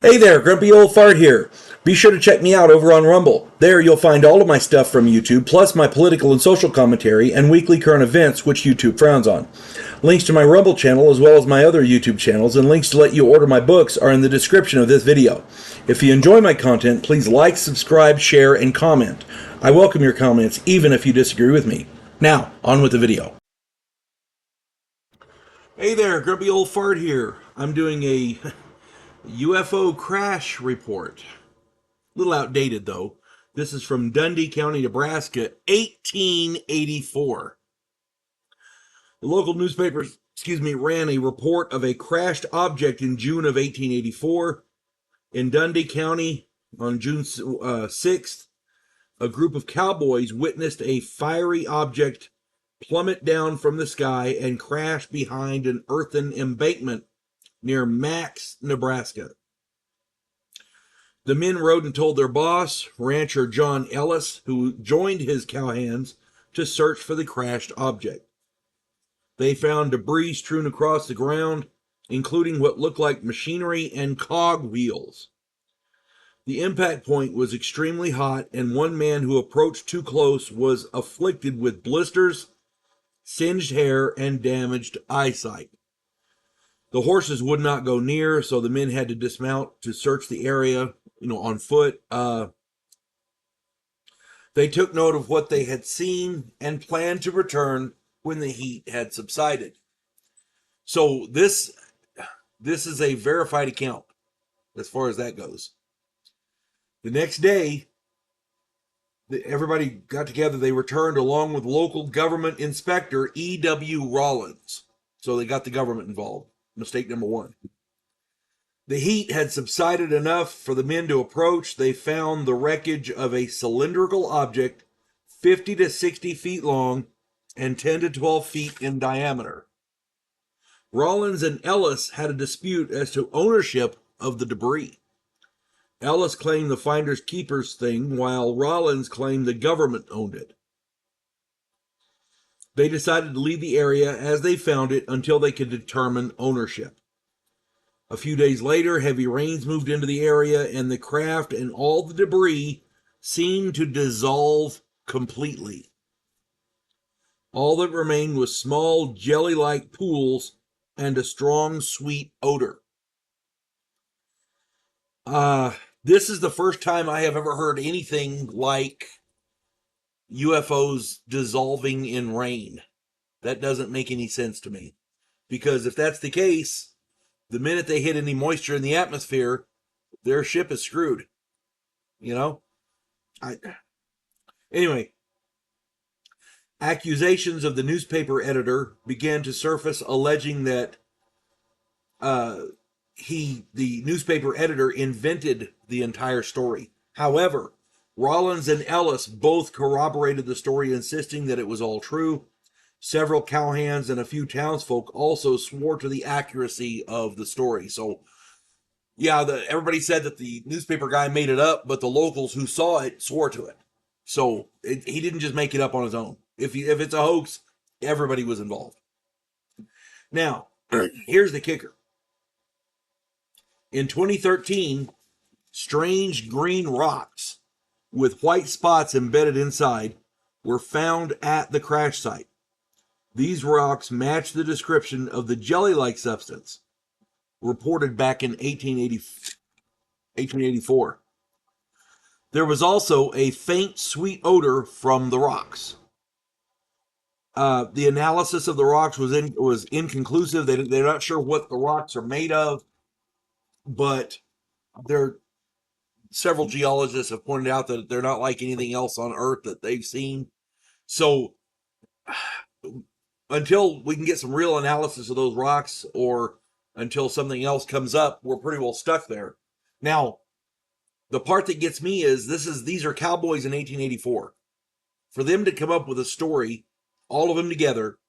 Hey there, Grumpy Old Fart here. Be sure to check me out over on Rumble. There you'll find all of my stuff from YouTube, plus my political and social commentary and weekly current events, which YouTube frowns on. Links to my Rumble channel, as well as my other YouTube channels, and links to let you order my books are in the description of this video. If you enjoy my content, please like, subscribe, share, and comment. I welcome your comments, even if you disagree with me. Now, on with the video. Hey there, Grumpy Old Fart here. I'm doing a UFO crash report. A little outdated though. This is from Dundee County, Nebraska, 1884. The local newspaper, ran a report of a crashed object in June of 1884. In Dundee County, on June 6th, a group of cowboys witnessed a fiery object plummet down from the sky and crash behind an earthen embankment near Max, Nebraska. The men rode and told their boss, rancher John Ellis, who joined his cowhands to search for the crashed object. They found debris strewn across the ground, including what looked like machinery and cog wheels. The impact point was extremely hot, and one man who approached too close was afflicted with blisters, singed hair, and damaged eyesight. The horses would not go near, so the men had to dismount to search the area, on foot. They took note of what they had seen and planned to return when the heat had subsided. So this is a verified account as far as that goes. The next day, everybody got together. They returned along with local government inspector E.W. Rollins. So they got the government involved. Mistake number one. The heat had subsided enough for the men to approach. They found the wreckage of a cylindrical object 50 to 60 feet long and 10 to 12 feet in diameter. Rollins and Ellis had a dispute as to ownership of the debris. Ellis claimed the finders keepers thing, while Rollins claimed the government owned it. They decided to leave the area as they found it until they could determine ownership. A few days later, heavy rains moved into the area, and the craft and all the debris seemed to dissolve completely. All that remained was small jelly-like pools and a strong, sweet odor. This is the first time I have ever heard anything like UFOs dissolving in rain. That doesn't make any sense to me. Because if that's the case, the minute they hit any moisture in the atmosphere, their ship is screwed. Anyway, accusations of the newspaper editor began to surface, alleging that the newspaper editor, invented the entire story. However, Rollins and Ellis both corroborated the story, insisting that it was all true. Several cowhands and a few townsfolk also swore to the accuracy of the story. So, yeah, everybody said that the newspaper guy made it up, but the locals who saw it swore to it. So he didn't just make it up on his own. If it's a hoax, everybody was involved. Now, here's the kicker. In 2013, strange green rocks with white spots embedded inside were found at the crash site. These rocks match the description of the jelly-like substance reported back in 1884. There was also a faint sweet odor from the rocks. The analysis of the rocks was inconclusive. They're not sure what the rocks are made of, but several geologists have pointed out that they're not like anything else on Earth that they've seen. So until we can get some real analysis of those rocks, or until something else comes up, we're pretty well stuck there. Now, the part that gets me is these are cowboys in 1884. For them to come up with a story, all of them together,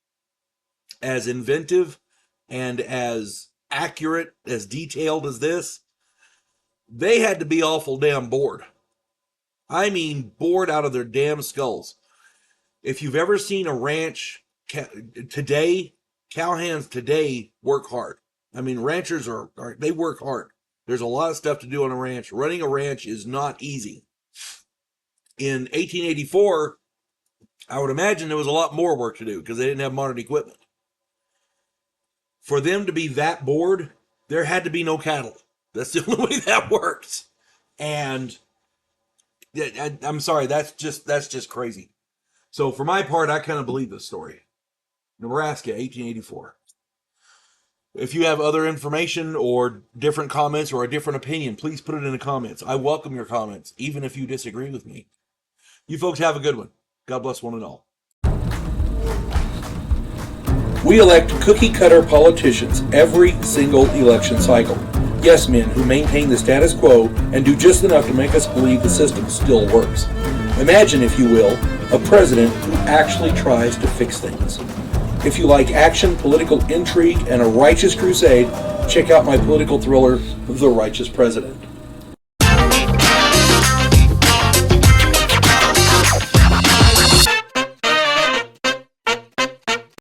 as inventive and as accurate, as detailed as this, they had to be awful damn bored. I mean, bored out of their damn skulls. If you've ever seen a ranch today, cowhands today work hard. I mean, ranchers they work hard. There's a lot of stuff to do on a ranch. Running a ranch is not easy. In 1884, I would imagine there was a lot more work to do because they didn't have modern equipment. For them to be that bored, there had to be no cattle. That's the only way that works. And I'm sorry, that's just crazy. So for my part, I kind of believe this story. Nebraska, 1884. If you have other information or different comments or a different opinion, please put it in the comments. I welcome your comments, even if you disagree with me. You folks have a good one. God bless one and all. We elect cookie-cutter politicians every single election cycle. Yes men who maintain the status quo and do just enough to make us believe the system still works. Imagine, if you will, a president who actually tries to fix things. If you like action, political intrigue, and a righteous crusade, check out my political thriller, The Righteous President.